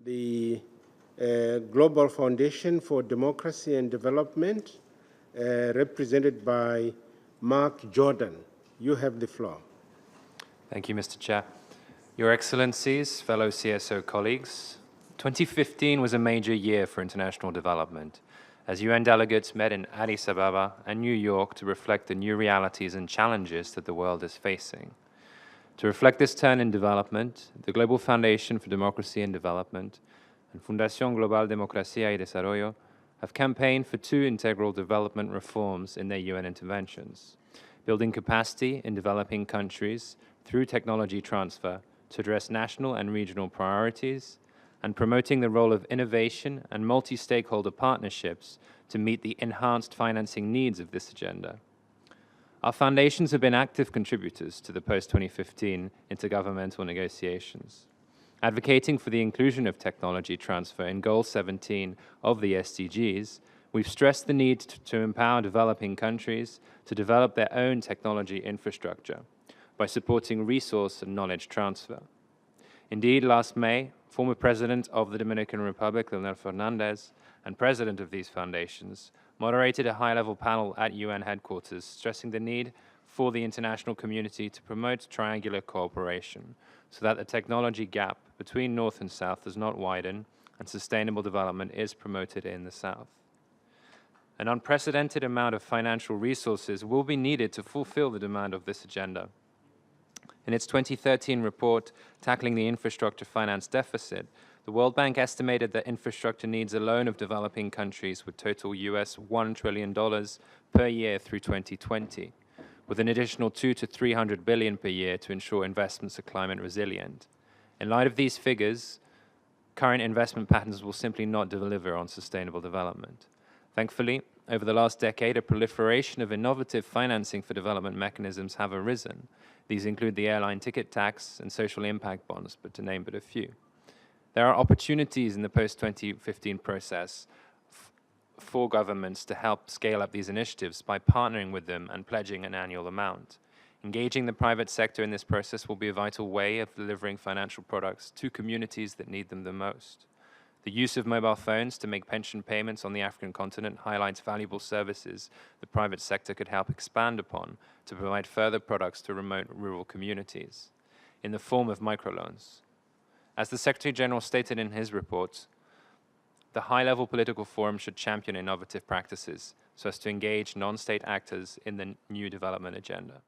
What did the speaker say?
the Global Foundation for Democracy and Development, represented by Marc Jourdan. You have the floor. Thank you, Mr. Chair. Your Excellencies, fellow CSO colleagues, 2015 was a major year for international development, as UN delegates met in Addis Ababa and New York to reflect the new realities and challenges that the world is facing. To reflect this turn in development, the Global Foundation for Democracy and Development and Fundación Global Democracia y Desarrollo have campaigned for two integral development reforms in their UN interventions: building capacity in developing countries through technology transfer to address national and regional priorities, and promoting the role of innovation and multi-stakeholder partnerships to meet the enhanced financing needs of this agenda. Our foundations have been active contributors to the post-2015 intergovernmental negotiations. Advocating for the inclusion of technology transfer in Goal 17 of the SDGs, we've stressed the need to empower developing countries to develop their own technology infrastructure by supporting resource and knowledge transfer. Indeed, last May, former President of the Dominican Republic, Leonel Fernandez, and President of these foundations, moderated a high-level panel at UN headquarters, stressing the need for the international community to promote triangular cooperation so that the technology gap between North and South does not widen and sustainable development is promoted in the South. An unprecedented amount of financial resources will be needed to fulfill the demand of this agenda. In its 2013 report, Tackling the Infrastructure Finance Deficit, the World Bank estimated that infrastructure needs alone of developing countries would total US $1 trillion per year through 2020, with an additional $200 to $300 billion per year to ensure investments are climate resilient. In light of these figures, current investment patterns will simply not deliver on sustainable development. Thankfully, over the last decade, a proliferation of innovative financing for development mechanisms have arisen. These include the airline ticket tax and social impact bonds, but to name but a few. There are opportunities in the post-2015 process for governments to help scale up these initiatives by partnering with them and pledging an annual amount. Engaging the private sector in this process will be a vital way of delivering financial products to communities that need them the most. The use of mobile phones to make pension payments on the African continent highlights valuable services the private sector could help expand upon to provide further products to remote rural communities in the form of microloans. As the Secretary General stated in his report, the high-level political forum should champion innovative practices so as to engage non-state actors in the new development agenda.